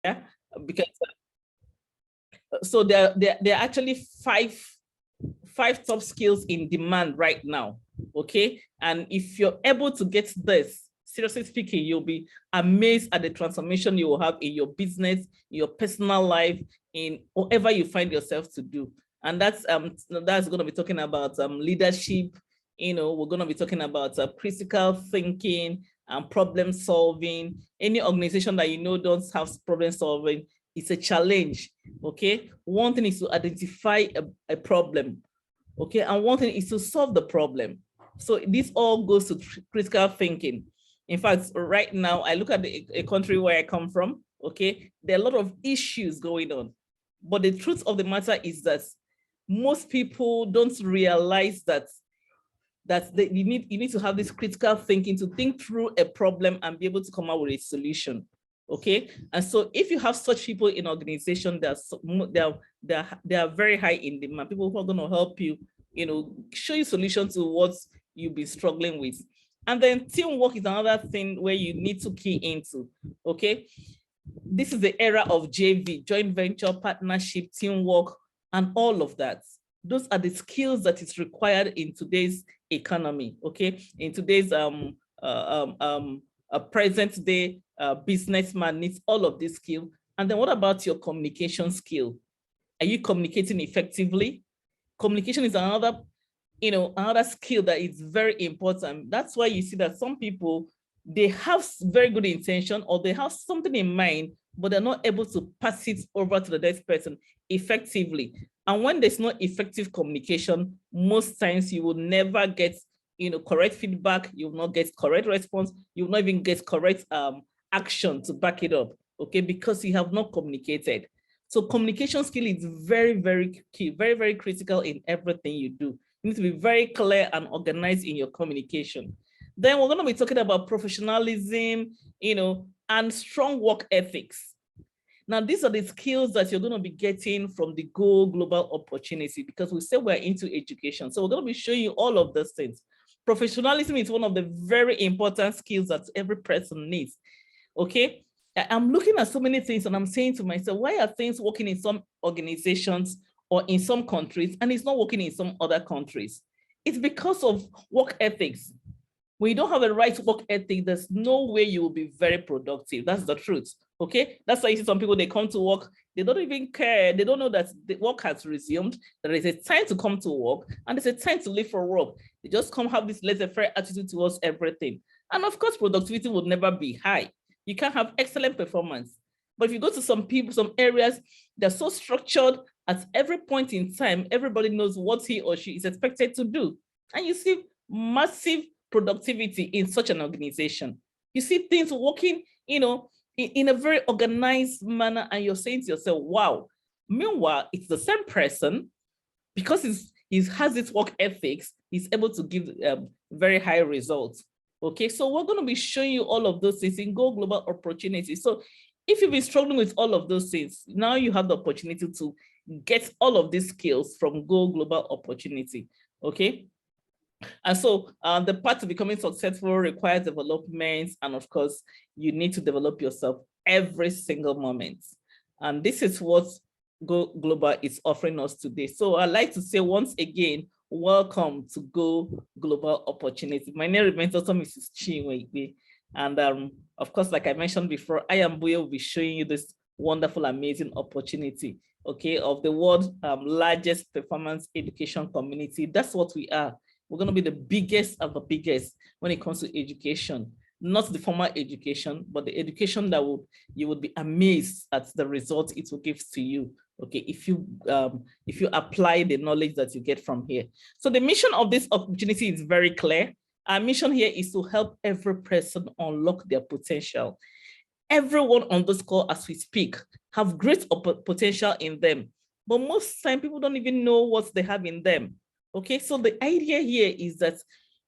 Yeah, because so there are actually five top skills in demand right now. Okay, and if you're able to get this, seriously speaking, you'll be amazed at the transformation you will have in your business, your personal life, in whatever you find yourself to do. And that's going to be talking about leadership. We're going to be talking about critical thinking and problem solving. Any organization that don't have problem solving, it's a challenge. Okay, one thing is to identify a problem. Okay, and one thing is to solve the problem. So this all goes to critical thinking. In fact, right now, I look at a country where I come from. Okay, there are a lot of issues going on, but the truth of the matter is that most people don't realize that you need to have this critical thinking to think through a problem and be able to come up with a solution. Okay, and so if you have such people in organization, they are very high in demand. People who are going to help you, show you solutions to what you'll be struggling with. And then teamwork is another thing where you need to key into. Okay, this is the era of JV, joint venture, partnership, teamwork, and all of that. Those are the skills that is required in today's economy. Okay, in today's present day businessman needs all of this skill. And then what about your communication skill? Are you communicating effectively? Communication is another skill that is very important. That's why you see that some people, they have very good intention or they have something in mind, but they're not able to pass it over to the next person effectively. And when there's not effective communication, most times you will never get correct feedback, you will not get correct response, you will not even get correct action to back it up, okay, because you have not communicated. So communication skill is very, very key, very, very critical in everything you do. You need to be very clear and organized in your communication. Then we're going to be talking about professionalism, and strong work ethics. Now, these are the skills that you're going to be getting from the Go Global opportunity, because we say we're into education. So we're going to be showing you all of those things. Professionalism is one of the very important skills that every person needs. Okay, I'm looking at so many things and I'm saying to myself, why are things working in some organizations or in some countries and it's not working in some other countries? It's because of work ethics. When you don't have a right work ethic, there's no way you will be very productive. That's the truth. Okay, that's why you see some people, they come to work, they don't even care. They don't know that the work has resumed. There is a time to come to work and there's a time to leave for work. They just come have this laissez-faire attitude towards everything. And of course, productivity would never be high. You can have excellent performance. But if you go to some people, some areas, they're so structured at every point in time, everybody knows what he or she is expected to do. And you see massive productivity in such an organization. You see things working, in a very organized manner, and you're saying to yourself, wow. Meanwhile, it's the same person, because he has this work ethics, he's able to give very high results. Okay, so we're going to be showing you all of those things in Go Global opportunity. So if you've been struggling with all of those things, now you have the opportunity to get all of these skills from Go Global opportunity. Okay. And so the path to becoming successful requires development. And of course, you need to develop yourself every single moment. And this is what Go Global is offering us today. So I'd like to say once again, welcome to Go Global Opportunity. My name remains also Mrs. Chinwe. And of course, like I mentioned before, I am Buya will be showing you this wonderful, amazing opportunity, okay, of the world's largest performance education community. That's what we are. We're going to be the biggest of the biggest when it comes to education, not the formal education, but the education that you would be amazed at the results it will give to you. Okay, if you apply the knowledge that you get from here. So the mission of this opportunity is very clear. Our mission here is to help every person unlock their potential. Everyone on this call as we speak have great potential in them, but most time people don't even know what they have in them. Okay, so the idea here is that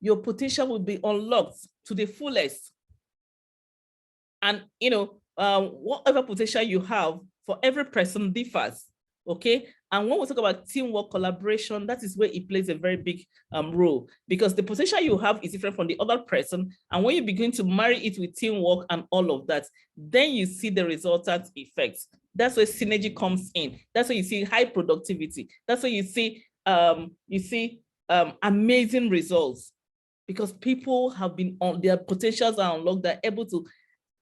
your potential will be unlocked to the fullest. And whatever potential you have for every person differs. Okay. And when we talk about teamwork, collaboration, that is where it plays a very big role, because the potential you have is different from the other person. And when you begin to marry it with teamwork and all of that, then you see the resultant effects. That's where synergy comes in. That's where you see high productivity. That's where you see amazing results, because people have been on their potentials are unlocked. They're able to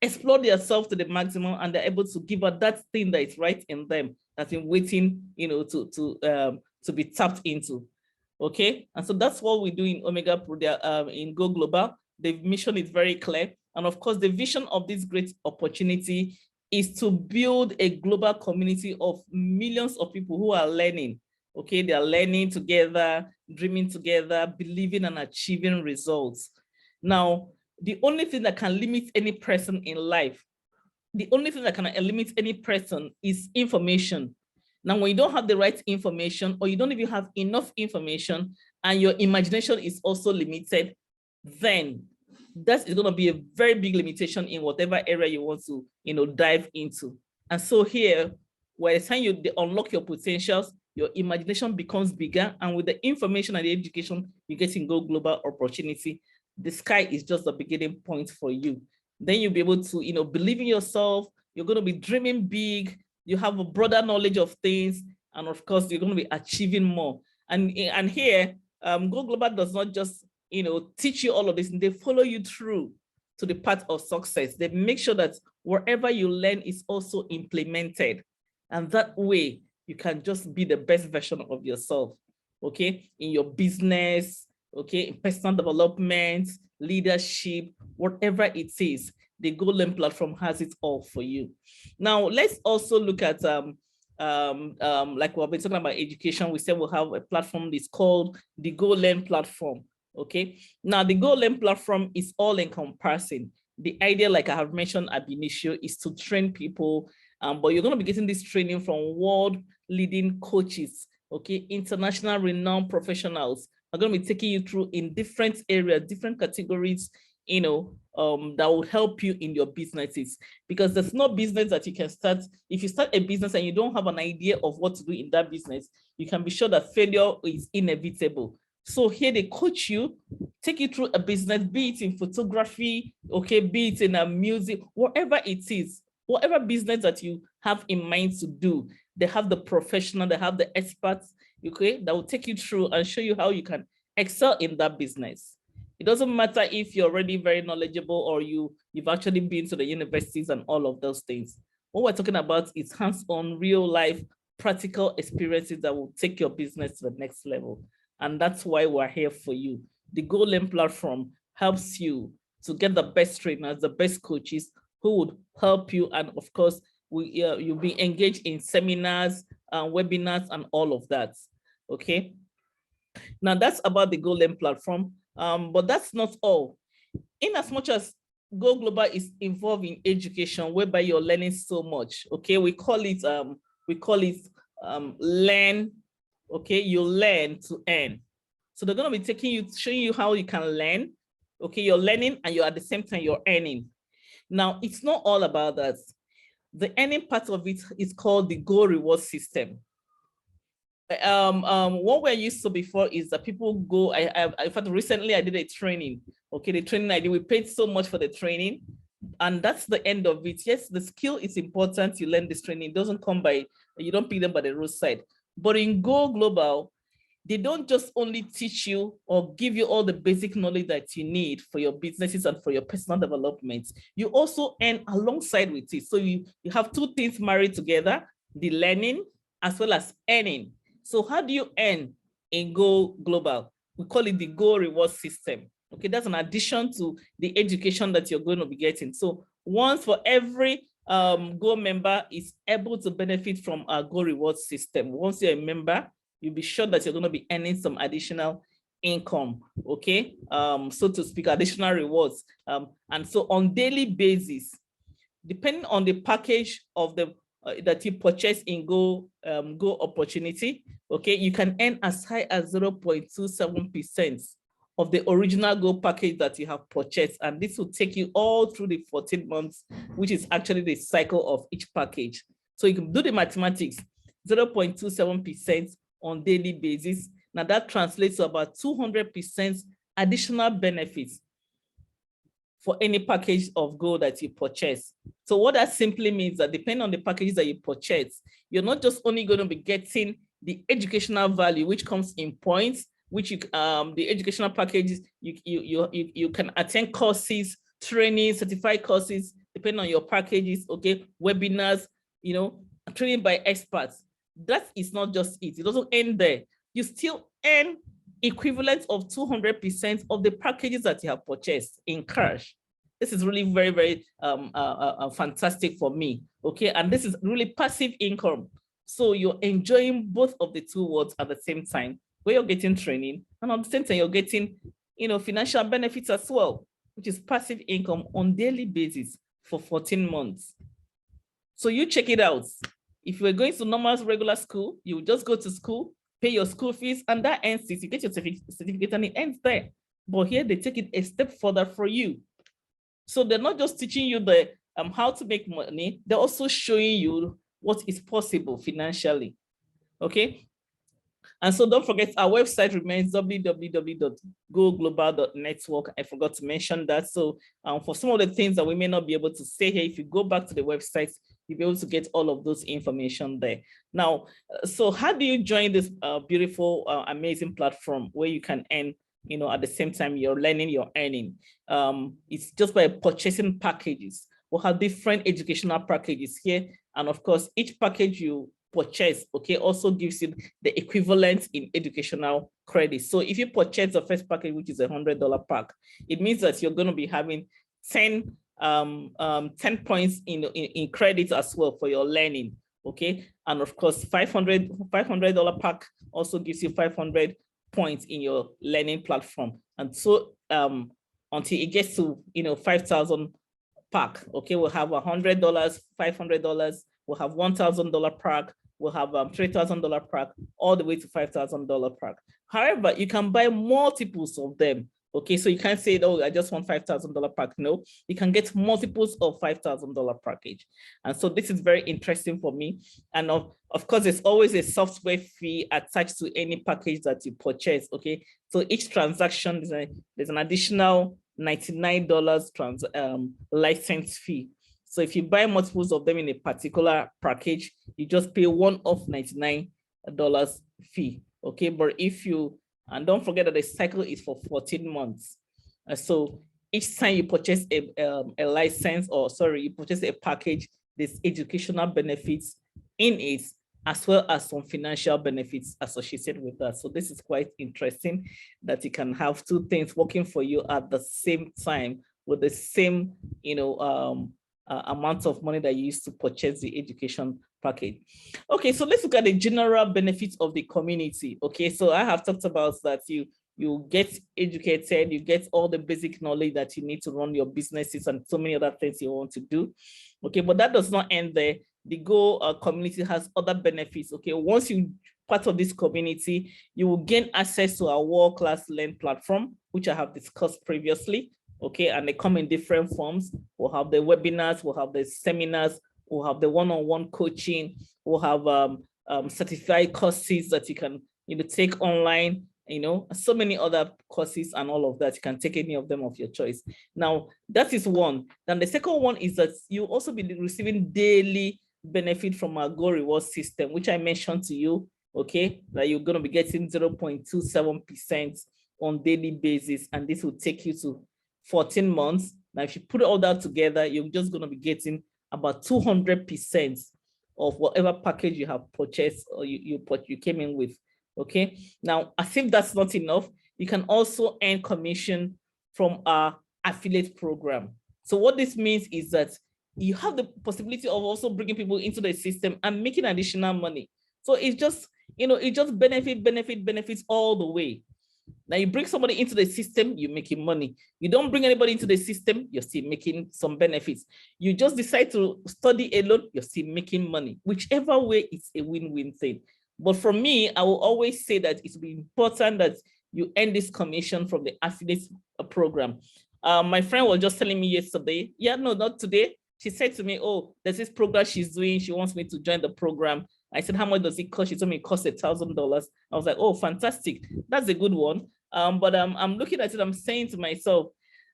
explore themselves to the maximum, and they're able to give out that thing that is right in them, that's been waiting, to be tapped into. Okay, and so that's what we do in Omega Pro, in Go Global. The mission is very clear, and of course, the vision of this great opportunity is to build a global community of millions of people who are learning. Okay, they are learning together, dreaming together, believing and achieving results. Now, the only thing that can limit any person in life, the only thing that can limit any person is information. Now, when you don't have the right information, or you don't even have enough information, and your imagination is also limited, then that is going to be a very big limitation in whatever area you want to, dive into. And so here, by the time you unlock your potentials, your imagination becomes bigger, and with the information and the education you get in Go Global opportunity, the sky is just the beginning point for you. Then you'll be able to, believe in yourself. You're going to be dreaming big. You have a broader knowledge of things, and of course, you're going to be achieving more. And here, Go Global does not just, teach you all of this. They follow you through to the path of success. They make sure that wherever you learn is also implemented, and that way you can just be the best version of yourself. Okay, in your business. Okay, in personal development, leadership, whatever it is, the Go Learn platform has it all for you. Now, let's also look at, like we've been talking about education, we said we'll have a platform that's called the Go Learn platform. Okay, now the Go Learn platform is all encompassing. The idea, like I have mentioned ab initio, is to train people, but you're going to be getting this training from world leading coaches, okay, international renowned professionals are going to be taking you through in different areas, different categories, that will help you in your businesses. Because there's no business that you can start. If you start a business and you don't have an idea of what to do in that business, you can be sure that failure is inevitable. So here they coach you, take you through a business, be it in photography, okay, be it in a music, whatever it is, whatever business that you have in mind to do, they have the professional, they have the experts, okay, that will take you through and show you how you can excel in that business. It doesn't matter if you're already very knowledgeable or you've actually been to the universities and all of those things. What we're talking about is hands-on, real-life, practical experiences that will take your business to the next level. And that's why we're here for you. The Go Learn platform helps you to get the best trainers, the best coaches who would help you. And of course, you'll be engaged in seminars, webinars, and all of that. Okay. Now that's about the Go Learn platform, but that's not all. In as much as Go Global is involved in education, whereby you're learning so much. Okay, we call it learn. Okay, you learn to earn. So they're going to be showing you how you can learn. Okay, you're learning and you're at the same time you're earning. Now it's not all about that. The earning part of it is called the Go Reward system. What we're used to before is that people go, in fact, recently I did a training. Okay, the training I did, we paid so much for the training, and that's the end of it. Yes, the skill is important. You learn this training. It doesn't come by, you don't pick them by the roadside. But in Go Global, they don't just only teach you or give you all the basic knowledge that you need for your businesses and for your personal development. You also earn alongside with it. So you have two things married together, the learning as well as earning. So how do you earn in Go Global? We call it the Go Reward system. Okay, that's an addition to the education that you're going to be getting. So once for every Go member is able to benefit from our Go Reward system. Once you're a member, you'll be sure that you're going to be earning some additional income, okay? So to speak, additional rewards. And so on daily basis, depending on the package of the that you purchase in Go opportunity, okay, you can earn as high as 0.27% of the original Go package that you have purchased. And this will take you all through the 14 months, which is actually the cycle of each package. So you can do the mathematics. 0.27% on daily basis. Now that translates to about 200% additional benefits for any package of gold that you purchase. So what that simply means that depending on the packages that you purchase, you're not just only going to be getting the educational value, which comes in points, which you, the educational packages, you can attend courses, training, certified courses, depending on your packages, okay, webinars, you know, training by experts. That is not just it. It doesn't end there. You still earn equivalent of 200% of the packages that you have purchased in cash. This is really very, very fantastic for me, okay? And this is really passive income. So you're enjoying both of the two worlds at the same time, where you're getting training, and at the same time, you're getting, you know, financial benefits as well, which is passive income on daily basis for 14 months. So you check it out. If you're going to normal regular school, you just go to school, pay your school fees, and that ends it. You get your certificate and it ends there. But here they take it a step further for you. So they're not just teaching you the how to make money, they're also showing you what is possible financially. Okay. And so don't forget, our website remains www.goglobal.network. I forgot to mention that. So for some of the things that we may not be able to say here, if you go back to the website, you'll be able to get all of those information there. Now, so how do you join this beautiful, amazing platform where you can earn, you know, at the same time you're learning, you're earning? It's just by purchasing packages. We'll have different educational packages here. And of course, each package you purchase, okay, also gives you the equivalent in educational credit. So if you purchase the first package, which is $100 pack, it means that you're going to be having 10 points in credit as well for your learning, okay? And of course, $500 pack also gives you 500 points in your learning platform. And so until it gets to, you know, 5,000 pack, okay, we'll have $100, $500, we'll have $1,000 pack, we'll have $3,000 pack, all the way to $5,000 pack. However, you can buy multiples of them. Okay, so you can't say, oh, I just want $5,000 pack. No, you can get multiples of $5,000 package. And so this is very interesting for me. And of course, there's always a software fee attached to any package that you purchase. Okay, so each transaction, there's an additional $99 license fee. So if you buy multiples of them in a particular package, you just pay one-off $99 fee. Okay, but if you, and don't forget that the cycle is for 14 months. So each time you purchase a license, or sorry, you purchase a package, there's educational benefits in it, as well as some financial benefits associated with that. So this is quite interesting that you can have two things working for you at the same time with the same, you know, amount of money that you used to purchase the education package. Okay, so let's look at the general benefits of the community. Okay, so I have talked about that you get educated, you get all the basic knowledge that you need to run your businesses and so many other things you want to do. Okay, but that does not end there. The Go community has other benefits. Okay, once you part of this community, you will gain access to our world-class Learn platform, which I have discussed previously. Okay, and they come in different forms. We'll have the webinars, we'll have the seminars, we'll have the one-on-one coaching, we'll have certified courses that you can, you know, take online, you know, so many other courses and all of that. You can take any of them of your choice. Now, that is one. Then the second one is that you also be receiving daily benefit from our Go reward system, which I mentioned to you, okay, that you're going to be getting 0.27% on daily basis, and this will take you to 14 months. Now, if you put all that together, you're just going to be getting about 200% of whatever package you have purchased or you came in with. Okay. Now, as if that's not enough, you can also earn commission from our affiliate program. So what this means is that you have the possibility of also bringing people into the system and making additional money. So it's just, you know, it just benefits all the way. Now you bring somebody into the system, you're making money. You don't bring anybody into the system, you're still making some benefits. You just decide to study alone, you're still making money. Whichever way, it's a win-win thing. But for me, I will always say that it's important that you earn this commission from the affiliate program. My friend was just telling me yesterday, yeah, no, not today. She said to me, oh, there's this program she's doing. She wants me to join the program. I said, how much does it cost? She told me it costs $1,000. I was like, oh, fantastic. That's a good one. But I'm looking at it, I'm saying to myself,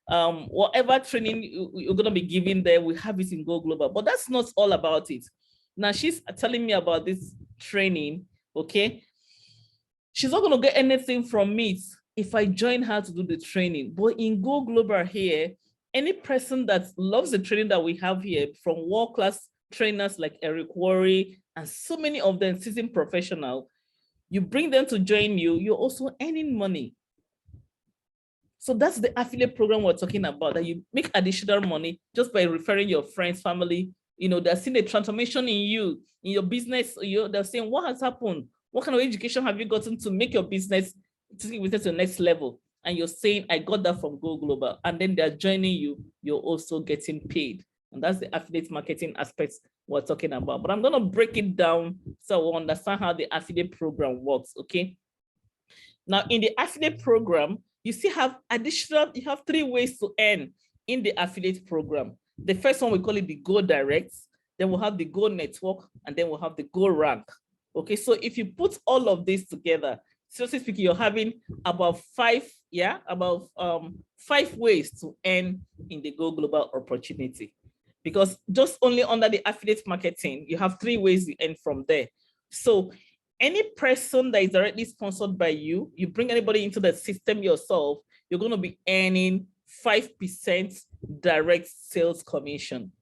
whatever training you're going to be giving there, we have it in Go Global. But that's not all about it. Now she's telling me about this training, okay? She's not going to get anything from it if I join her to do the training. But in Go Global here, any person that loves the training that we have here, from world-class trainers like Eric Worre and so many of them seasoned professional, you bring them to join you, you're also earning money. So that's the affiliate program we're talking about, that you make additional money just by referring your friends, family. You know, they're seeing a transformation in you, in your business. They're saying, what has happened? What kind of education have you gotten to make your business to the next level? And you're saying, I got that from Go Global. And then they're joining you, you're also getting paid. And that's the affiliate marketing aspects we're talking about. But I'm going to break it down so we'll understand how the affiliate program works, okay? Now, in the affiliate program, you still have you have 3 ways to earn in the affiliate program. The first one, we call it the Go Direct. Then we'll have the Go Network, and then we'll have the Go Rank. Okay, so if you put all of this together, seriously speaking, you're having about 5 ways to earn in the Go Global opportunity. Because just only under the affiliate marketing, you have 3 ways you earn from there. So any person that is directly sponsored by you, you bring anybody into the system yourself, you're going to be earning 5% direct sales commission.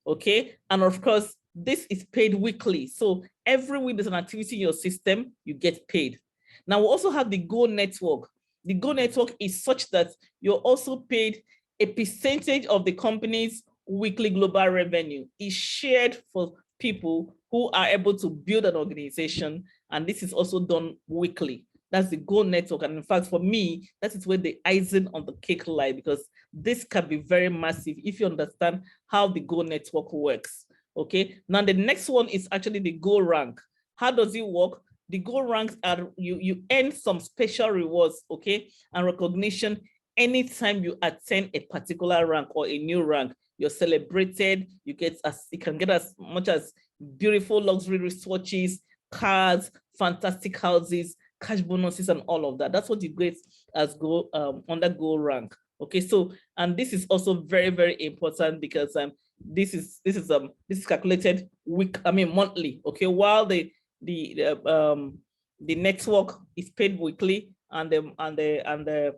Okay, and of course, this is paid weekly. So every week there's an activity in your system, you get paid. Now we also have the Go Network. The Go Network is such that you're also paid a percentage of the company's weekly global revenue. Is shared for people who are able to build an organization, and this is also done weekly. That's the Go Network. And in fact, for me, that is where the icing on the cake lies, because this can be very massive if you understand how the Go Network works. Okay, now the next one is actually the Go Rank. How does it work? The Go Ranks are, you earn some special rewards, okay, and recognition anytime you attain a particular rank or a new rank. You're celebrated. You can get as much as beautiful luxury wristwatches, cars, fantastic houses, cash bonuses, and all of that. That's what you get as under Go Rank. Okay, so, and this is also very, very important, because this is calculated monthly. Okay, while the network is paid weekly, and the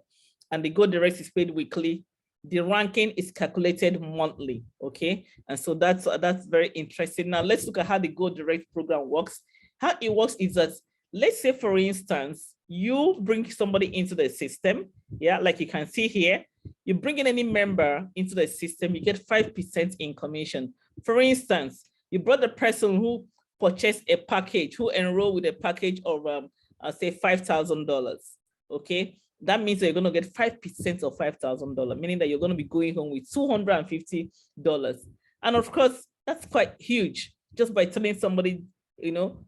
Go Direct is paid weekly, the ranking is calculated monthly. Okay, and so that's very interesting. Now let's look at how the Go Direct program works. How it works is that, let's say, for instance, you bring somebody into the system, yeah, like you can see here. You bring in any member into the system, you get 5% in commission. For instance, you brought the person who purchased a package, who enrolled with a package of say $5,000. Okay, that means that you're going to get 5% of $5,000, meaning that you're going to be going home with $250. And of course, that's quite huge, just by telling somebody, you know,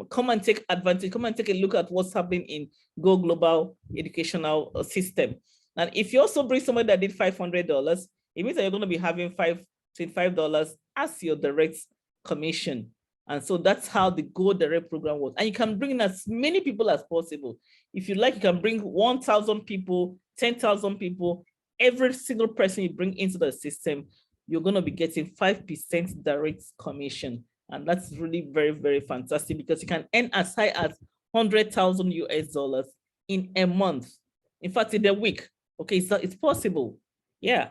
come and take advantage, come and take a look at what's happening in Go Global educational system. And if you also bring somebody that did $500, it means that you're going to be having $25 as your direct commission. And so that's how the Go Direct program works. And you can bring in as many people as possible. If you like, you can bring 1,000 people, 10,000 people. Every single person you bring into the system, you're going to be getting 5% direct commission. And that's really very, very fantastic, because you can earn as high as 100,000 US dollars in a month. In fact, in a week. Okay, so it's possible. Yeah.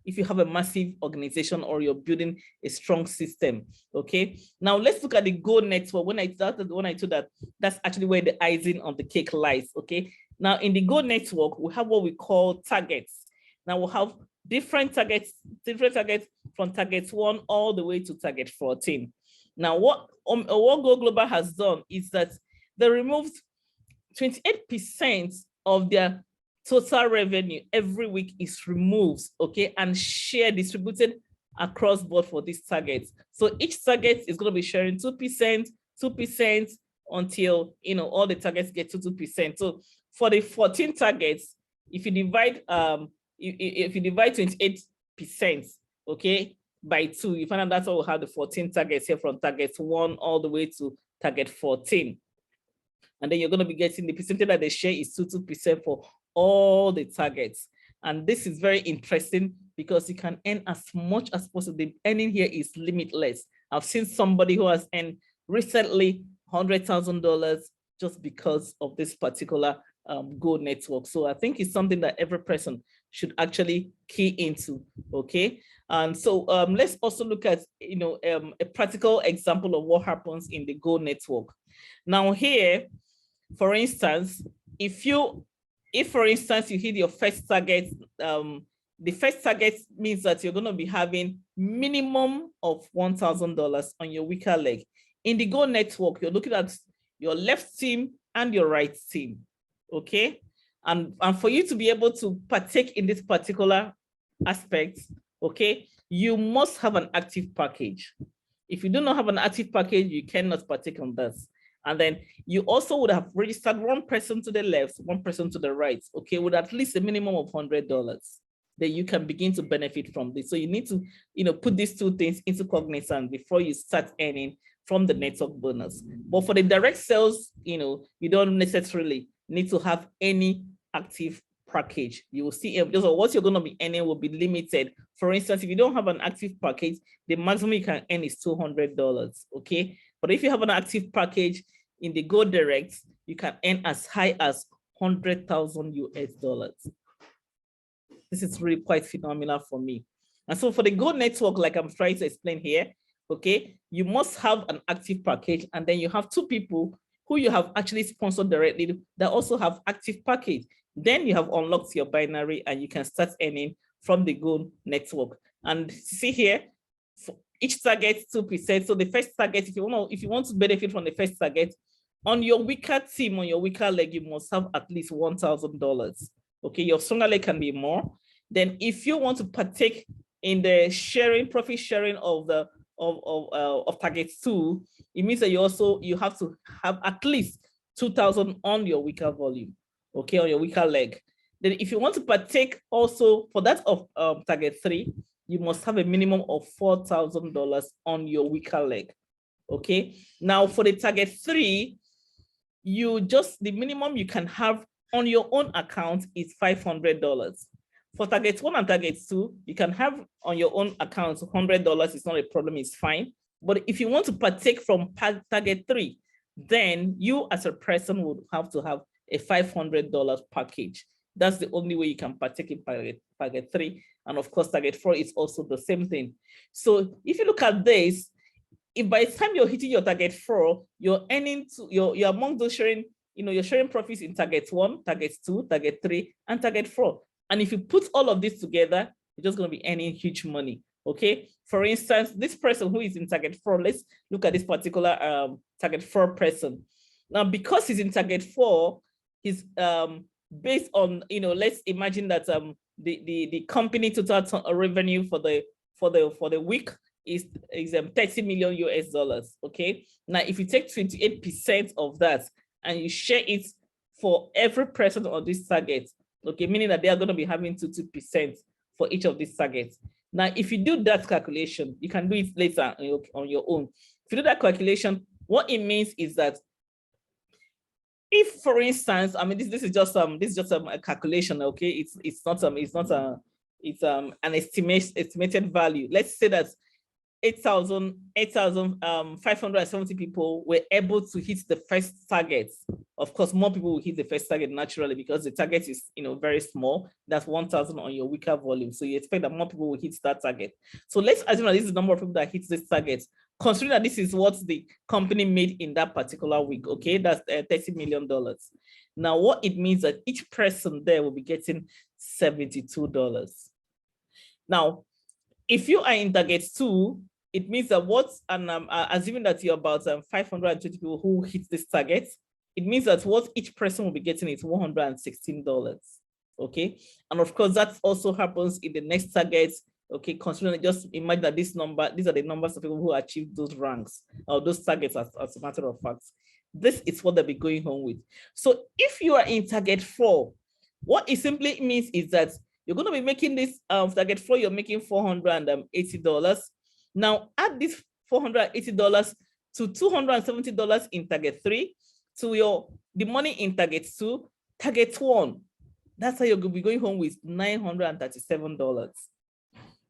If you have a massive organization or you're building a strong system. Okay. Now let's look at the Go Network. When I told that, that's actually where the icing on the cake lies. Okay. Now in the Go Network, we have what we call targets. Now we'll have different targets from target 1 all the way to target 14. Now what Go Global has done is that they removed 28% of their total revenue every week is removed, okay, and distributed across board for these targets. So each target is going to be sharing 2%, 2% until, you know, all the targets get to 2%. So for the 14 targets, if you divide 28%, okay, by 2, you find out that's why we have the 14 targets here from target 1 all the way to target 14. And then you're going to be getting the percentage that they share is 2% for all the targets. And this is very interesting because you can earn as much as possible. The earning here is limitless. I've seen somebody who has earned recently $100,000 just because of this particular Go network. So I think it's something that every person should actually key into, okay? And so let's also look at, a practical example of what happens in the Go network. Now here, for instance, if for instance you hit your first target, the first target means that you're going to be having minimum of $1,000 on your weaker leg. In the Go network, you're looking at your left team and your right team, okay? And for you to be able to partake in this particular aspect, okay, you must have an active package. If you do not have an active package, you cannot partake on this. And then you also would have registered one person to the left, one person to the right, okay, with at least a minimum of $100. Then you can begin to benefit from this. So you need to, put these two things into cognizance before you start earning from the network bonus. But for the direct sales, you don't necessarily need to have any active package. You will see just what you're going to be earning will be limited. For instance, if you don't have an active package, the maximum you can earn is $200, okay? But if you have an active package in the Go Direct, you can earn as high as 100,000 US dollars. This is really quite phenomenal for me. And so for the Go network, like I'm trying to explain here, okay, you must have an active package, and then you have two people who you have actually sponsored directly that also have active package. Then you have unlocked your binary and you can start earning from the Go network. And see here, for each target 2%. So the first target, if you want to benefit from the first target, on your weaker team, on your weaker leg, you must have at least $1,000. Okay, your stronger leg can be more. Then if you want to partake in the profit sharing of the target 2, it means that you have to have at least 2,000 on your weaker volume, okay, on your weaker leg. Then if you want to partake also for that of target 3, you must have a minimum of $4,000 on your weaker leg, okay? Now for the target 3, the minimum you can have on your own account is $500. For target 1 and target 2, you can have on your own account $100. It's not a problem, it's fine. But if you want to partake from target 3, then you as a person would have to have a $500 package. That's the only way you can partake in target 3. And of course, target 4 is also the same thing. So if you look at this, if by the time you're hitting your target 4, you're among those sharing, you're sharing profits in target 1, target 2, target 3, and target 4. And if you put all of this together, you're just going to be earning huge money. Okay. For instance, this person who is in target 4, let's look at this particular target 4 person. Now, because he's in target 4, he's based on, let's imagine that the company total revenue for the week is 30 million US dollars. Okay. Now, if you take 28% of that and you share it for every person on this target, okay, meaning that they are going to be having 2% for each of these targets. Now, if you do that calculation, you can do it later on your own. If you do that calculation, what it means is that if, for instance, I mean, this is just a calculation, okay? It's an estimated value. Let's say that 8,570 people were able to hit the first target. Of course, more people will hit the first target naturally because the target is very small. That's 1,000 on your weaker volume. So you expect that more people will hit that target. So let's assume that this is the number of people that hit this target, considering that this is what the company made in that particular week. Okay, that's $30 million. Now, what it means that each person there will be getting $72. Now, if you are in target 2, it means that assuming that you're about 520 people who hit this target, it means that what each person will be getting is $116. Okay, and of course that also happens in the next target. Okay, considering, just imagine that these are the numbers of people who achieve those ranks or those targets as a matter of fact. This is what they'll be going home with. So if you are in target 4, what it simply means is that You're going to be making this target 4, you're making $480. Now add this $480 to $270 in target 3, to the money in target 2, target 1. That's how you're going to be going home with $937.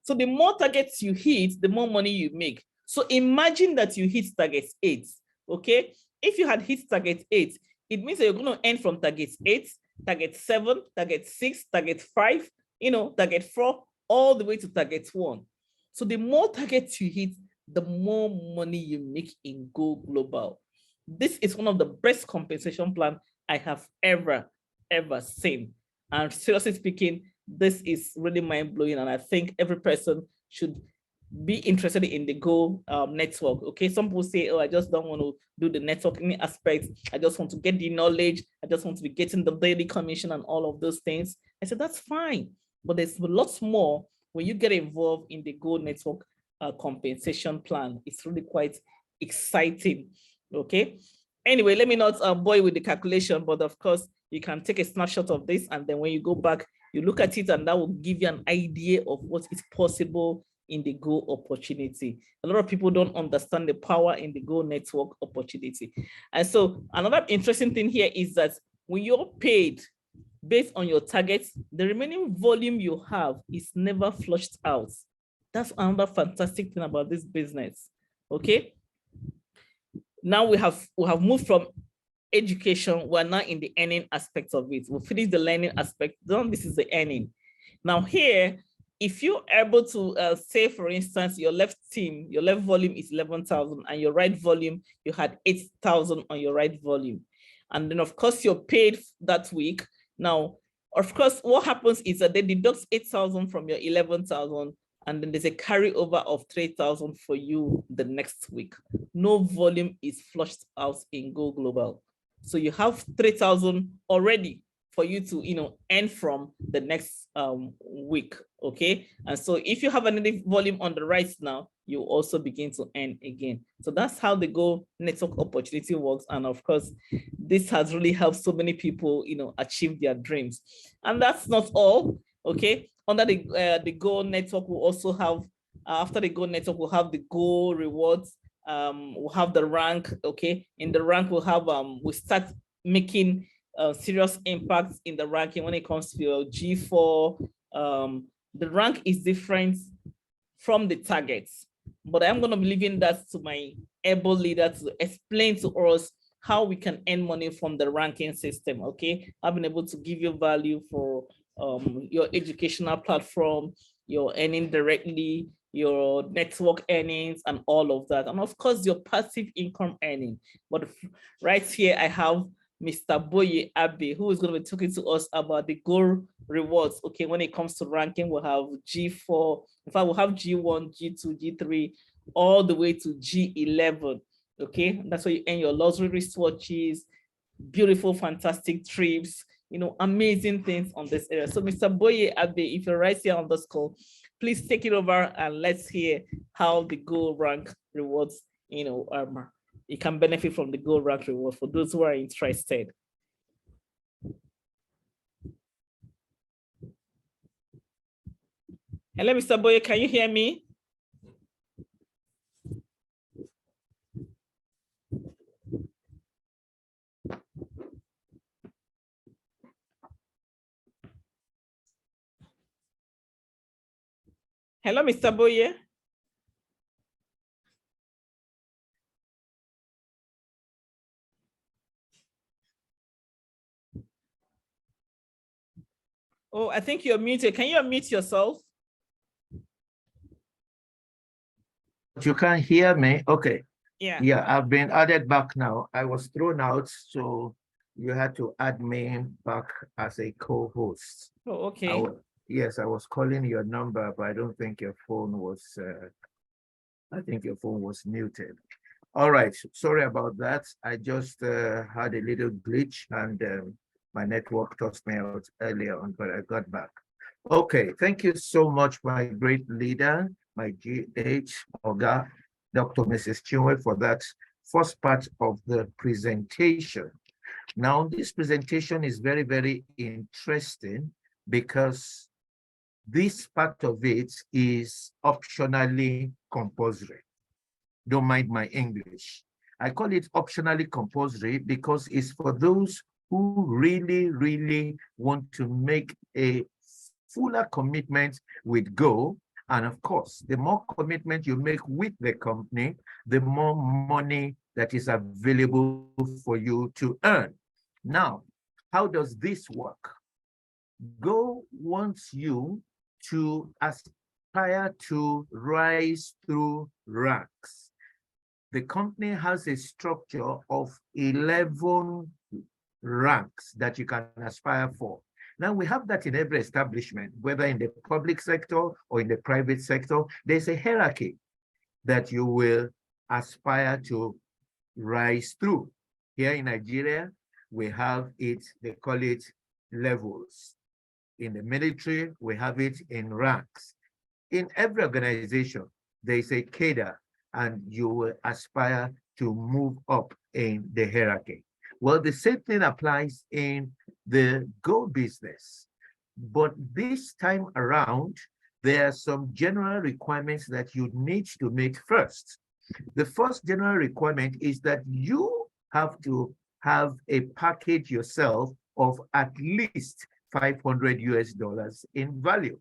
So the more targets you hit, the more money you make. So imagine that you hit target 8, okay? If you had hit target 8, it means that you're going to earn from target 8, target 7, target 6, target 5, target 4, all the way to target 1. So the more targets you hit, the more money you make in Go Global. This is one of the best compensation plan I have ever seen. And seriously speaking, this is really mind-blowing, and I think every person should be interested in the Go network. Okay, some people say, oh, I just don't want to do the networking aspect. I just want to get the knowledge. I just want to be getting the daily commission and all of those things. I said, that's fine, but there's lots more when you get involved in the Go network compensation plan. It's really quite exciting. Okay, anyway, let me not bore you with the calculation, but of course you can take a snapshot of this, and then when you go back, you look at it, and that will give you an idea of what is possible in the Go opportunity. A lot of people don't understand the power in the Go network opportunity. And so another interesting thing here is that when you're paid based on your targets, the remaining volume you have is never flushed out. That's another fantastic thing about this business. Okay. Now we have moved from education. We're now in the earning aspect of it. We'll finish the learning aspect. Then this is the earning. Now here, if you're able to say, for instance, your left volume is 11,000, and your right volume, you had 8,000 on your right volume. And then of course you're paid that week. Now, of course, what happens is that they deduct 8,000 from your 11,000, and then there's a carryover of 3,000 for you the next week. No volume is flushed out in Go Global. So you have 3,000 already for you to earn from the next week. Okay, and so if you have another volume on the right now, you also begin to earn again. So that's how the Go network opportunity works. And of course, this has really helped so many people achieve their dreams. And that's not all. Okay, under the Go network, we'll also have after the Go network, we'll have the Go rewards. We'll have the rank. Okay, in the rank, we'll have we start making serious impacts in the ranking when it comes to your G4. The rank is different from the targets, but I'm going to be leaving that to my able leader to explain to us how we can earn money from the ranking system. Okay, I've been able to give you value for your educational platform, your earning directly, your network earnings, and all of that, and of course your passive income earning. But right here I have Mr. Boye Abe, who is going to be talking to us about the Go rewards. Okay, when it comes to ranking, we'll have G4, in fact, we'll have G1, G2, G3, all the way to G11. Okay, that's where you earn your luxury wristwatches, beautiful, fantastic trips, amazing things on this area. So Mr. Boye Abe, if you're right here on this call, please take it over and let's hear how the Go rank rewards, you can benefit from the Go rank reward for those who are interested. Hello, Mr. Boye, can you hear me? Hello, Mr. Boye. Oh, I think you're muted. Can you unmute yourself? You can't hear me? Okay. Yeah. Yeah, I've been added back now. I was thrown out, so you had to add me back as a co-host. Oh, okay. Yes, I was calling your number, but I don't think your phone was, I think your phone was muted. All right, sorry about that. I just had a little glitch and my network tossed me out earlier on, but I got back. Okay, thank you so much, my great leader, my GH Oga, Dr. Mrs. Chinwe, for that first part of the presentation. Now, this presentation is very, very interesting because this part of it is optionally compulsory. Don't mind my English. I call it optionally compulsory because it's for those who really, really want to make a fuller commitment with Go. And of course, the more commitment you make with the company, the more money that is available for you to earn. Now, how does this work? Go wants you to aspire to rise through ranks. The company has a structure of 11 ranks that you can aspire for. Now we have that in every establishment, whether in the public sector or in the private sector, there's a hierarchy that you will aspire to rise through. Here in Nigeria, we have it, they call it levels. In the military, we have it in ranks. In every organization, there is a cadre, and you will aspire to move up in the hierarchy. Well, the same thing applies in the Go business. But this time around, there are some general requirements that you need to meet first. The first general requirement is that you have to have a package yourself of at least 500 US dollars in value.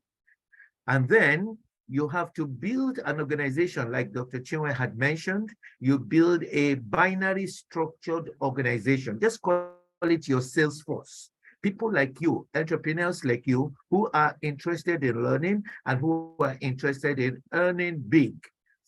And then you have to build an organization like Dr. Chinwe had mentioned. You build a binary structured organization. Just call it your sales force. People like you, entrepreneurs like you, who are interested in learning and who are interested in earning big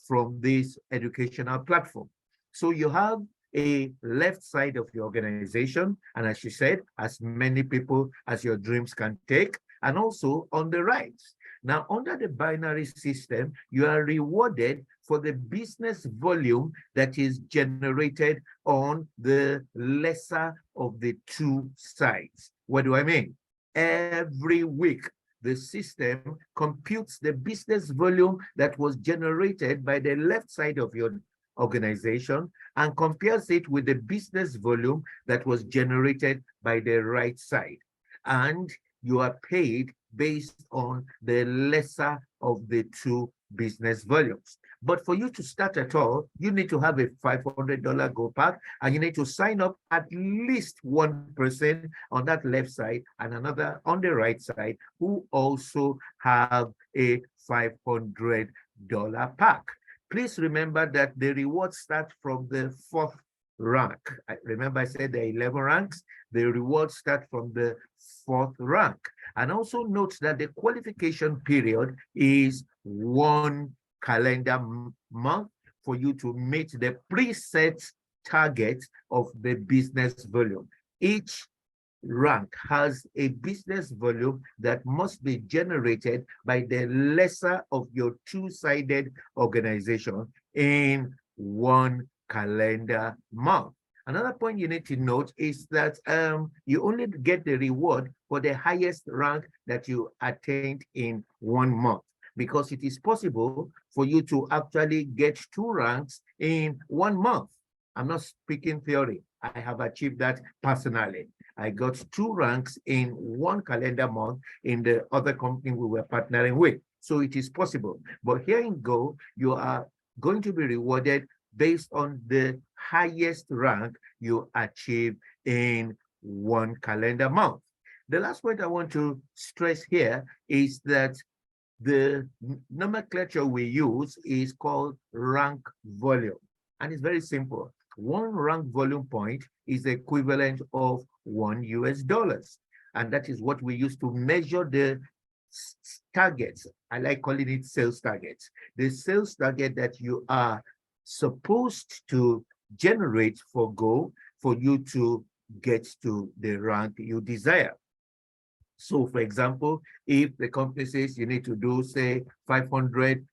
from this educational platform. So you have a left side of your organization, and as you said, as many people as your dreams can take, and also on the right. Now, under the binary system, you are rewarded for the business volume that is generated on the lesser of the two sides. What do I mean? Every week, the system computes the business volume that was generated by the left side of your organization and compares it with the business volume that was generated by the right side. And you are paid based on the lesser of the two business volumes. But for you to start at all, you need to have a $500 Go Pack, and you need to sign up at least one person on that left side and another on the right side who also have a $500 pack. Please remember that the rewards start from the 4th rank. Remember I said there are 11 ranks. The rewards start from the 4th rank. And also note that the qualification period is 1 calendar month for you to meet the preset target of the business volume. Each rank has a business volume that must be generated by the lesser of your two-sided organization in 1 calendar month. Another point you need to note is that you only get the reward for the highest rank that you attained in 1 month, because it is possible for you to actually get 2 ranks in 1 month. I'm not speaking theory. I have achieved that personally. I got 2 ranks in 1 calendar month in the other company we were partnering with. So it is possible. But here in Go, you are going to be rewarded based on the highest rank you achieve in 1 calendar month. The last point I want to stress here is that the nomenclature we use is called rank volume. And it's very simple. 1 rank volume point is the equivalent of $1 US. And that is what we use to measure the targets. I like calling it sales targets. The sales target that you are supposed to generate for Go for you to get to the rank you desire. So for example, if the company says you need to do, say, 500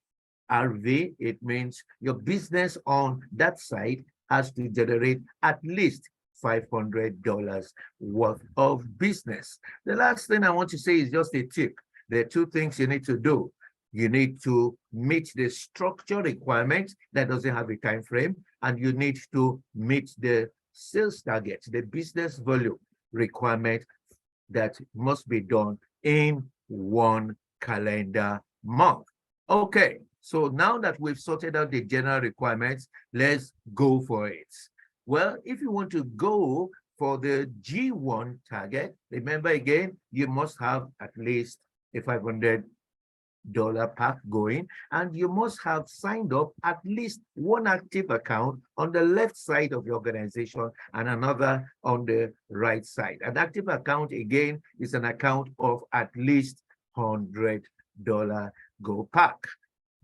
RV, it means your business on that side has to generate at least $500 worth of business. The last thing I want to say is just a tip. There are 2 things you need to do. You need to meet the structure requirement that doesn't have a time frame, and you need to meet the sales target, the business volume requirement that must be done in 1 calendar month. Okay, so now that we've sorted out the general requirements, let's go for it. Well, if you want to go for the G1 target, remember again, you must have at least a $500 pack going, and you must have signed up at least one active account on the left side of your organization and another on the right side. An active account, again, is an account of at least $100 Go Pack.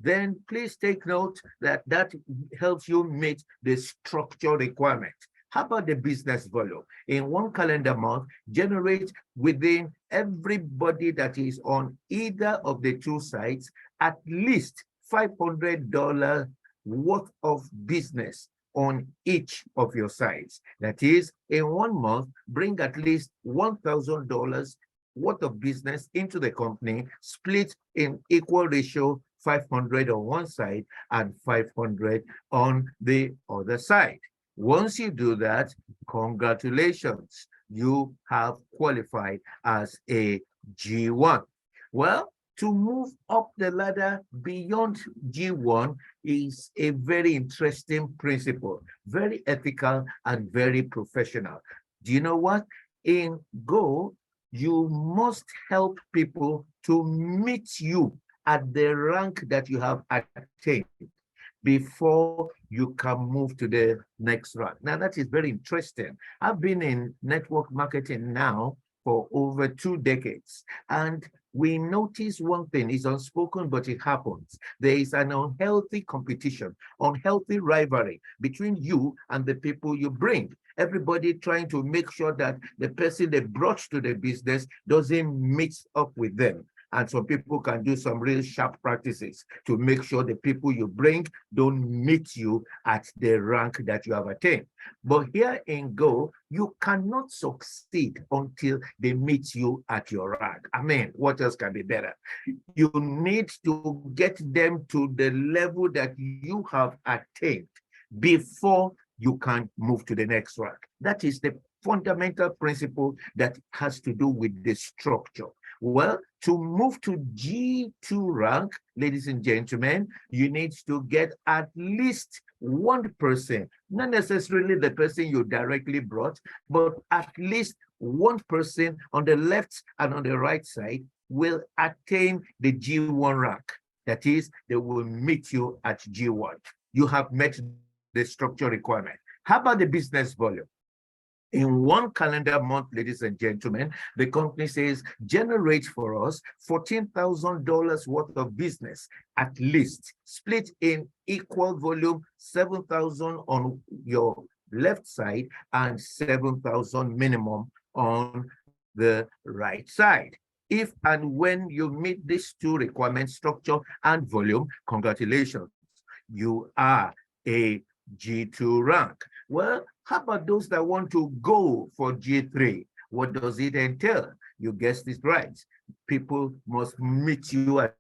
Then please take note that that helps you meet the structure requirement. How about the business volume? In one calendar month, generate within everybody that is on either of the two sides at least $500 worth of business on each of your sides. That is, in 1 month, bring at least $1,000 worth of business into the company, split in equal ratio, 500 on one side and 500 on the other side. Once you do that, congratulations, you have qualified as a G1. Well, to move up the ladder beyond G1 is a very interesting principle, very ethical and very professional. Do you know what? In Go, you must help people to meet you at the rank that you have attained before you can move to the next rank. Now, that is very interesting. I've been in network marketing now for over 2 decades, and we notice one thing is unspoken, but it happens. There is an unhealthy competition, unhealthy rivalry between you and the people you bring. Everybody trying to make sure that the person they brought to the business doesn't mix up with them. And some people can do some real sharp practices to make sure the people you bring don't meet you at the rank that you have attained. But here in Go, you cannot succeed until they meet you at your rank. I mean, what else can be better? You need to get them to the level that you have attained before you can move to the next rank. That is the fundamental principle that has to do with the structure. Well, to move to G2 rank, ladies and gentlemen, you need to get at least one person, not necessarily the person you directly brought, but at least one person on the left and on the right side will attain the G1 rank. That is, they will meet you at G1. You have met the structure requirement. How about the business volume? In one calendar month, ladies and gentlemen, the company says, generate for us $14,000 worth of business, at least, split in equal volume, 7,000 on your left side and 7,000 minimum on the right side. If and when you meet these two requirements, structure and volume, congratulations, you are a G2 rank. Well, how about those that want to go for G3? What does it entail? You guessed it right. People must meet you at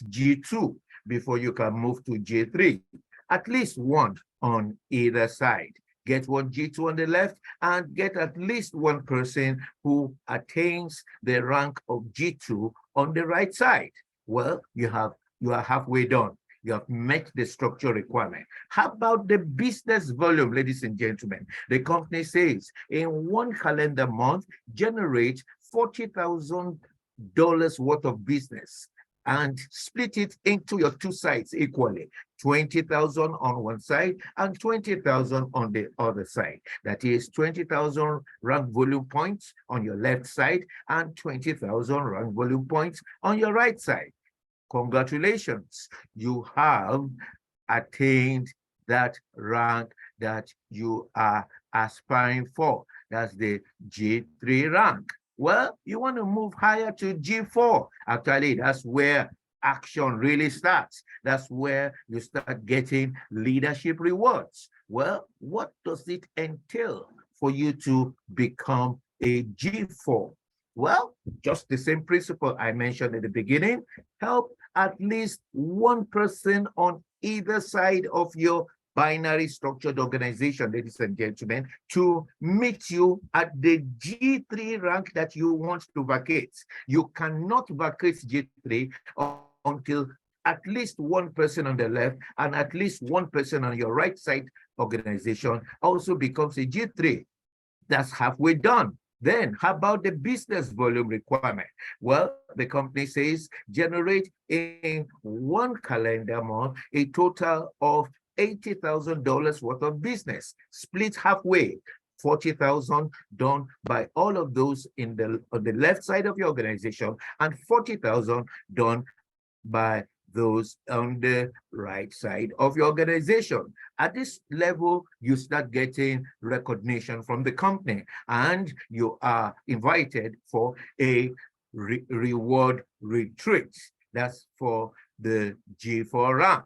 G2 before you can move to G3. At least one on either side. Get one G2 on the left and get at least one person who attains the rank of G2 on the right side. Well, you are halfway done. You have met the structure requirement. How about the business volume, ladies and gentlemen? The company says in one calendar month, generate $40,000 worth of business and split it into your two sides equally. 20,000 on one side and 20,000 on the other side. That is 20,000 rank volume points on your left side and 20,000 rank volume points on your right side. Congratulations, you have attained that rank that you are aspiring for. That's the G3 rank. Well, you want to move higher to G4. Actually, that's where action really starts. That's where you start getting leadership rewards. Well, what does it entail for you to become a G4? Well, just the same principle I mentioned at the beginning. Help at least one person on either side of your binary structured organization, ladies and gentlemen, to meet you at the G3 rank that you want to vacate. You cannot vacate G3 until at least one person on the left and at least one person on your right side organization also becomes a G3. That's halfway done. Then how about the business volume requirement? Well, the company says generate in one calendar month a total of $80,000 worth of business, split halfway. 40,000 done by all of those on the left side of your organization and 40,000 done by those on the right side of your organization. At this level, you start getting recognition from the company and you are invited for a reward retreat. That's for the G4 rank.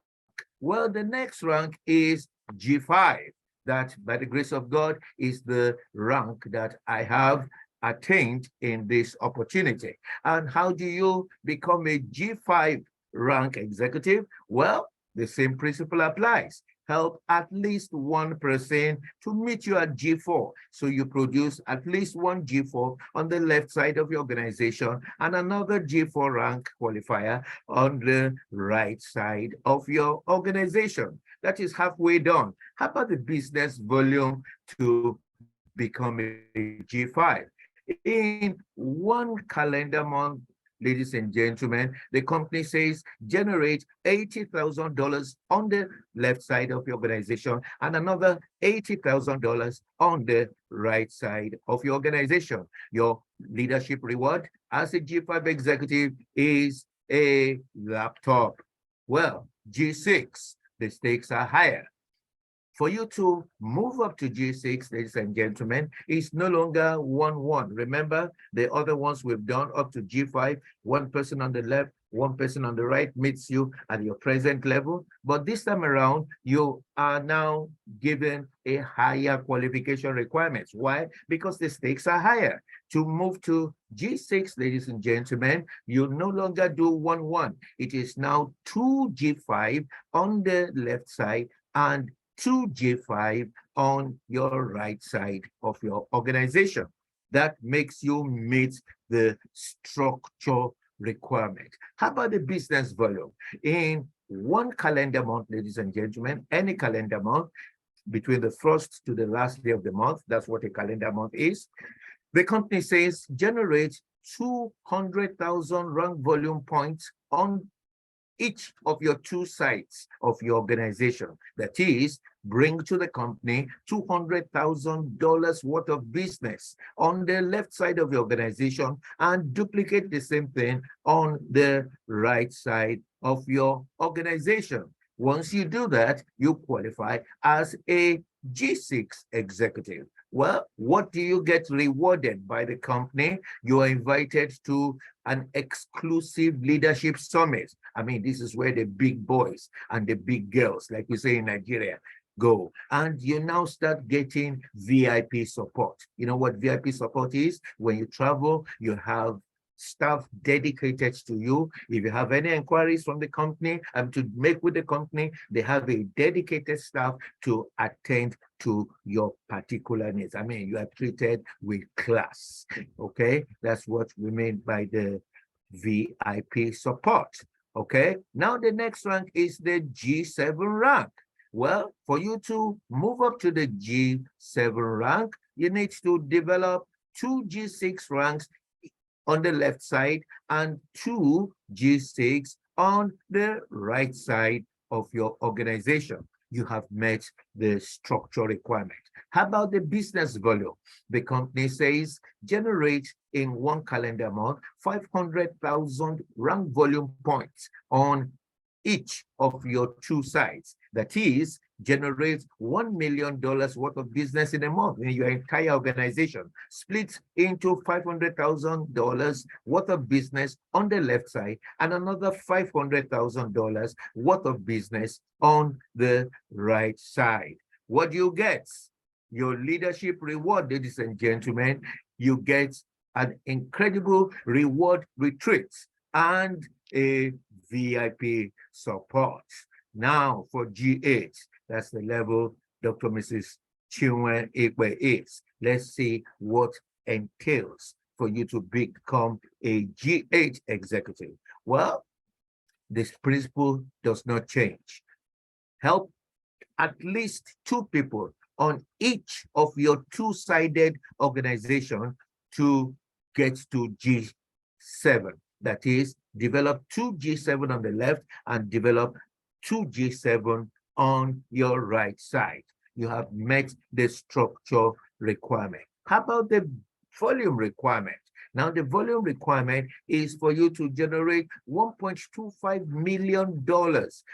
Well, the next rank is G5. That, by the grace of God, is the rank that I have attained in this opportunity. And how do you become a G5 rank executive? Well, the same principle applies. Help at least one person to meet you at G4. So you produce at least one G4 on the left side of your organization and another G4 rank qualifier on the right side of your organization. That is halfway done. How about the business volume to become a G5? In one calendar month, ladies and gentlemen, the company says generate $80,000 on the left side of your organization and another $80,000 on the right side of your organization. Your leadership reward as a G5 executive is a laptop. Well, G6, the stakes are higher. For you to move up to G6, ladies and gentlemen, it's no longer 1-1. Remember, the other ones we've done up to G5, one person on the left, one person on the right meets you at your present level. But this time around, you are now given a higher qualification requirements. Why? Because the stakes are higher. To move to G6, ladies and gentlemen, you no longer do 1-1. It is now 2G5 on the left side and 2G5 on your right side of your organization. That makes you meet the structure requirement. How about the business volume? In one calendar month, ladies and gentlemen, any calendar month, between the first to the last day of the month, that's what a calendar month is, the company says generate 200,000 rank volume points on each of your two sides of your organization. That is, bring to the company $200,000 worth of business on the left side of your organization and duplicate the same thing on the right side of your organization. Once you do that, you qualify as a G6 executive. Well, what do you get rewarded by the company? You are invited to an exclusive leadership summit. I mean, this is where the big boys and the big girls, like we say in Nigeria, go. And you now start getting VIP support. You know what VIP support is? When you travel, you have staff dedicated to you. If you have any inquiries from the company and to make with the company, they have a dedicated staff to attend to your particular needs. I mean, you are treated with class. Okay, that's what we mean by the VIP support. Okay, now the next rank is the G7 rank. Well, for you to move up to the G7 rank, you need to develop 2 G6 ranks on the left side and 2 G6 on the right side of your organization. You have met the structure requirement. How about the business volume? The company says generate in one calendar month 500,000 rank volume points on each of your two sides. That is, generate $1 million worth of business in a month in your entire organization, split into $500,000 worth of business on the left side and another $500,000 worth of business on the right side. What do you get? Your leadership reward, ladies and gentlemen. You get an incredible reward retreat and a VIP support. Now for G8, That's the level Dr. Mrs. Chinwe Ikwe is. Let's see what entails for you to become a G8 executive. Well, this principle does not change. Help at least 2 people on each of your 2-sided organization to get to G7. That is, develop 2 G7 on the left and develop 2 G7 on your right side. You have met the structure requirement. How about the volume requirement? Now, the volume requirement is for you to generate $1.25 million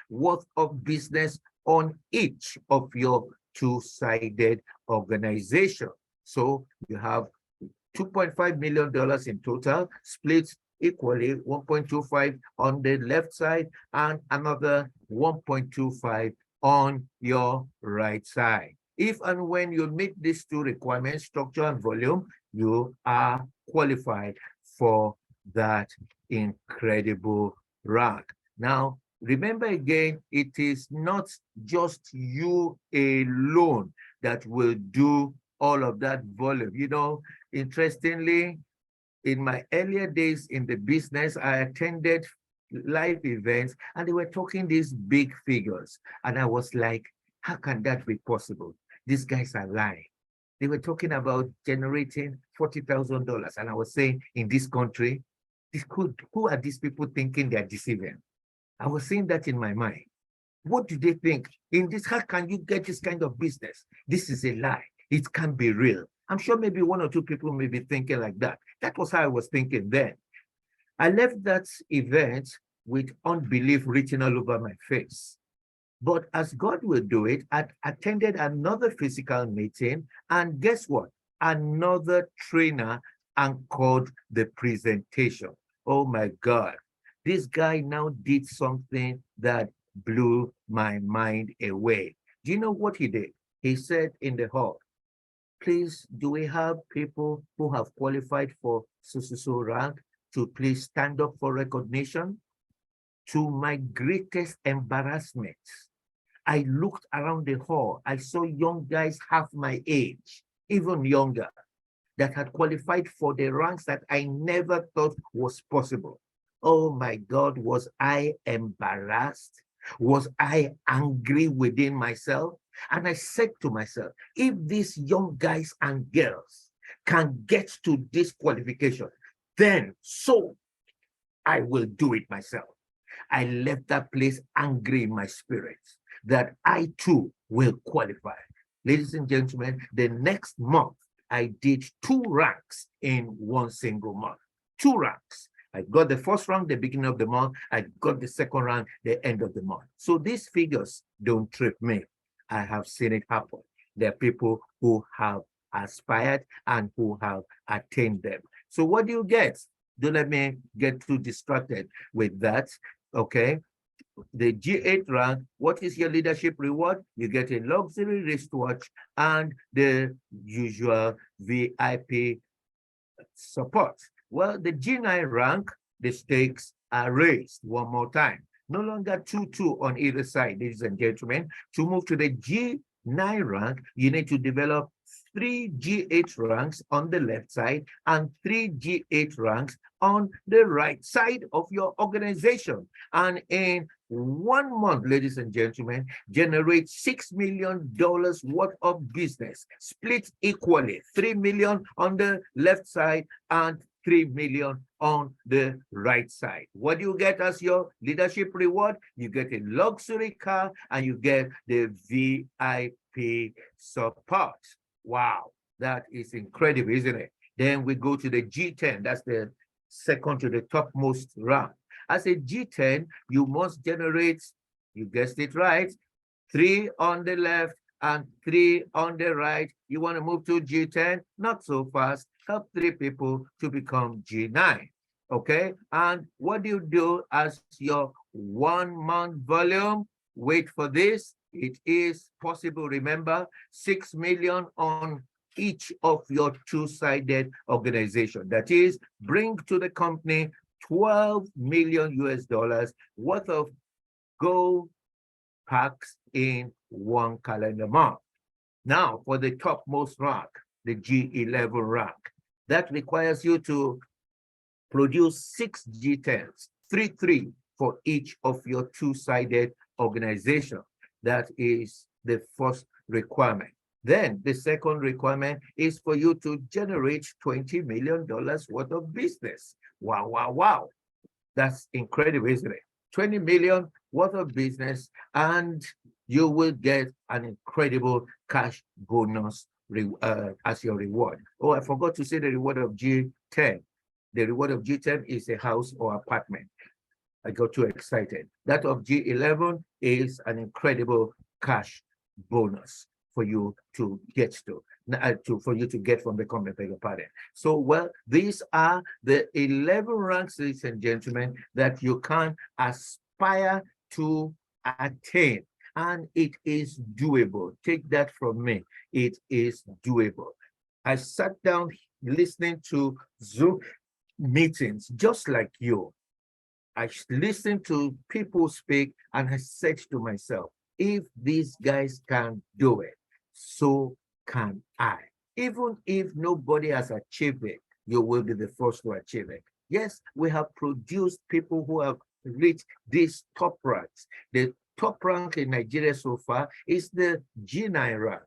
worth of business on each of your 2-sided organization. So you have $2.5 million in total, split equally 1.25 on the left side and another 1.25 on your right side. If and when you meet these 2 requirements, structure and volume, you are qualified for that incredible rank. Now, remember again, it is not just you alone that will do all of that volume. You know, interestingly, in my earlier days in the business, I attended live events and they were talking these big figures. And I was like, how can that be possible? These guys are lying. They were talking about generating $40,000. And I was saying, in this country, who are these people thinking they're deceiving? I was saying that in my mind. What do they think? In this, how can you get this kind of business? This is a lie. It can't be real. I'm sure maybe 1 or 2 people may be thinking like that. That was how I was thinking then. I left that event with unbelief written all over my face. But as God will do it, I attended another physical meeting, and guess what? Another trainer anchored the presentation. Oh my God. This guy now did something that blew my mind away. Do you know what he did? He said in the hall, please, do we have people who have qualified for so rank to please stand up for recognition? To my greatest embarrassment, I looked around the hall. I saw young guys half my age, even younger, that had qualified for the ranks that I never thought was possible. Oh my God, was I embarrassed? Was I angry within myself? And I said to myself, if these young guys and girls can get to this qualification, then so I will do it myself. I left that place angry in my spirit that I too will qualify. Ladies and gentlemen, the next month, I did 2 ranks in 1 single month. 2 ranks. I got the first rank the beginning of the month. I got the second rank the end of the month. So these figures don't trip me. I have seen it happen. There are people who have aspired and who have attained them. So what do you get? Don't let me get too distracted with that. Okay. The G8 rank, what is your leadership reward? You get a luxury wristwatch and the usual VIP support. Well, the G9 rank, the stakes are raised one more time. No longer 2-2 on either side, ladies and gentlemen. To move to the G9 rank, you need to develop 3 G8 ranks on the left side and 3 G8 ranks on the right side of your organization. And in 1 month, ladies and gentlemen, generate $6 million worth of business, split equally, 3 million on the left side and 3 million on the right side. What do you get as your leadership reward? You get a luxury car and you get the VIP support. Wow, that is incredible, isn't it? Then we go to the G10. That's the second to the topmost rank. As a G10, you must generate, you guessed it right, 3 on the left and 3 on the right. You want to move to G10? Not so fast. Help 3 people to become G9. Okay? And what do you do as your 1 month volume? Wait for this. It is possible. Remember, 6 million on each of your 2-sided organization. That is, bring to the company 12 million US dollars worth of gold, packs in one calendar month. Now, for the topmost rank, the G11 rank, that requires you to produce 6 G10s, 3 for each of your two-sided organization. That is the first requirement. Then the second requirement is for you to generate $20 million worth of business. Wow, wow, wow. That's incredible, isn't it? 20 million worth of business, and you will get an incredible cash bonus as your reward. Oh, I forgot to say the reward of G10. The reward of G10 is a house or apartment. I got too excited. That of G11 is an incredible cash bonus for you to get for you to get from the company, beg your pardon. So, well, these are the 11 ranks, ladies and gentlemen, that you can aspire to attain. And it is doable. Take that from me. It is doable. I sat down listening to Zoom meetings just like you. I listened to people speak and I said to myself, if these guys can do it, so can I. Even if nobody has achieved it, you will be the first to achieve it. Yes, we have produced people who have reached these top ranks. The top rank in Nigeria so far is the G9 rank,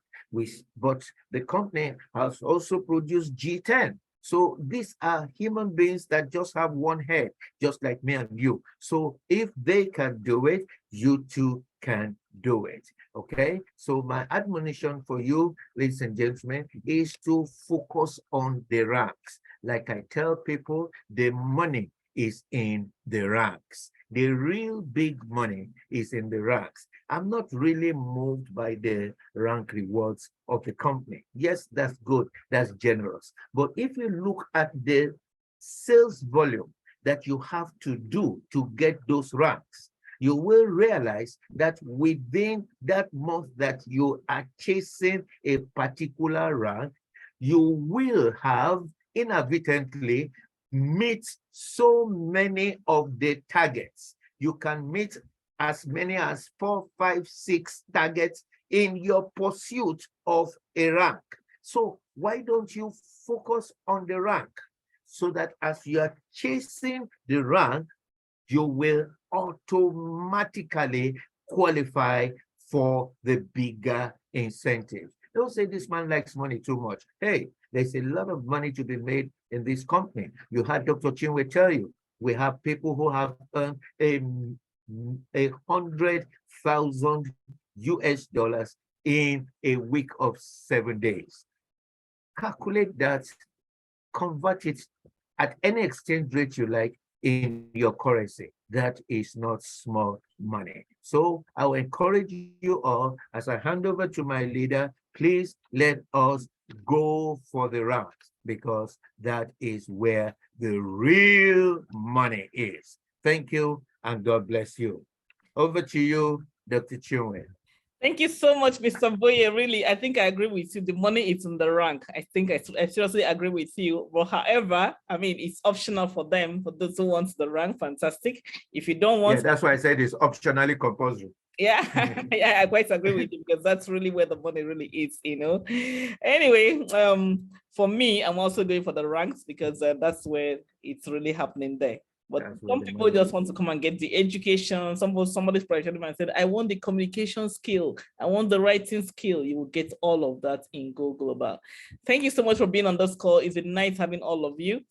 but the company has also produced G10. So these are human beings that just have one head, just like me and you. So if they can do it, you too can do it. Okay, so my admonition for you, ladies and gentlemen, is to focus on the ranks. Like I tell people, the money is in the ranks. The real big money is in the ranks. I'm not really moved by the rank rewards of the company. Yes, that's good, that's generous. But if you look at the sales volume that you have to do to get those ranks, you will realize that within that month that you are chasing a particular rank, you will have inadvertently meet so many of the targets. You can meet as many as 4, 5, 6 targets in your pursuit of a rank. So why don't you focus on the rank so that as you are chasing the rank, you will automatically qualify for the bigger incentives. Don't say this man likes money too much. Hey, there's a lot of money to be made in this company. You had Dr. Chinwe tell you, we have people who have earned $100,000 US in a week of 7 days. Calculate that, convert it at any exchange rate you like in your currency. That is not small money. So I will encourage you all, as I hand over to my leader, please let us go for the ranks, because that is where the real money is. Thank you, and God bless you. Over to you, Dr. Chinwe. Thank you so much, Mr. Boye. Really, I think I agree with you. The money is in the rank. I think I seriously agree with you. But however, I mean, it's optional for them, for those who want the rank, fantastic. If you don't want, yeah, that's why I said it's optionally compulsory. Yeah, yeah, I quite agree with you, because that's really where the money really is, you know. Anyway, for me, I'm also going for the ranks, because that's where it's really happening there. But some people just want to come and get the education. Somebody's pressured and said, I want the communication skill. I want the writing skill. You will get all of that in Go Global. Thank you so much for being on this call. It's nice having all of you.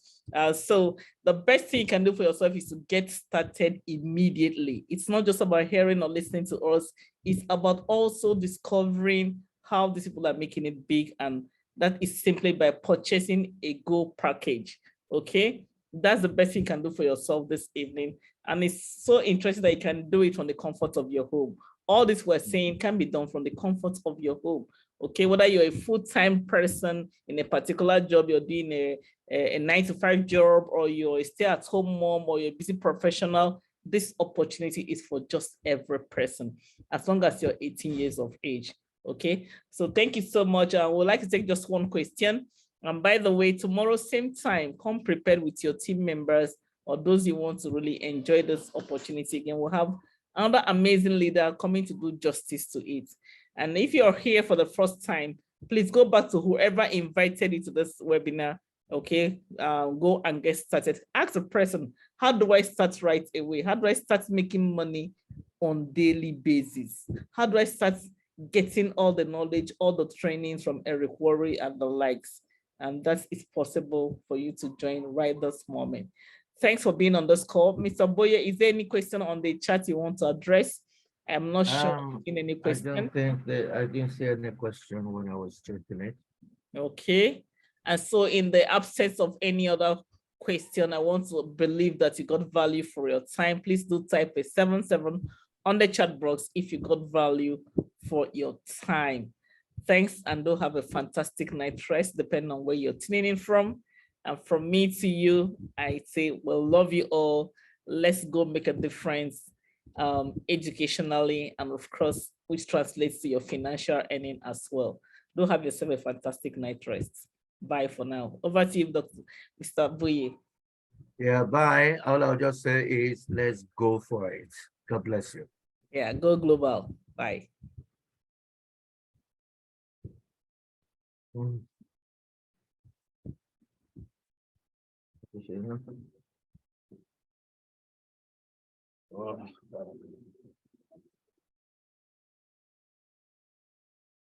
So the best thing you can do for yourself is to get started immediately. It's not just about hearing or listening to us. It's about also discovering how these people are making it big. And that is simply by purchasing a Go package, okay? That's the best thing you can do for yourself this evening. And it's so interesting that you can do it from the comfort of your home. All this we're saying can be done from the comfort of your home. Okay, whether you're a full-time person in a particular job, you're doing a 9-to-5 job, or you're a stay-at-home mom, or you're a busy professional, this opportunity is for just every person, as long as you're 18 years of age. Okay, so thank you so much. I would like to take just one question. And by the way, tomorrow, same time, come prepared with your team members or those you want to really enjoy this opportunity. Again, we'll have another amazing leader coming to do justice to it. And if you're here for the first time, please go back to whoever invited you to this webinar. Okay, go and get started. Ask the person, how do I start right away? How do I start making money on daily basis? How do I start getting all the knowledge, all the trainings from Eric Worre and the likes? And that is possible for you to join right this moment. Thanks for being on this call. Mr. Boye, is there any question on the chat you want to address? I'm not sure in any question. I don't think that I didn't see any question when I was checking it. Okay. And so in the absence of any other question, I want to believe that you got value for your time. Please do type a 77 on the chat box if you got value for your time. Thanks, and do have a fantastic night rest, depending on where you're tuning in from. And from me to you, I say, well, love you all. Let's go make a difference educationally, and of course, which translates to your financial earning as well. Do have yourself a fantastic night rest. Bye for now. Over to you, Mr. Boye. Yeah, bye. All I'll just say is let's go for it. God bless you. Yeah, go global. Bye. Oh.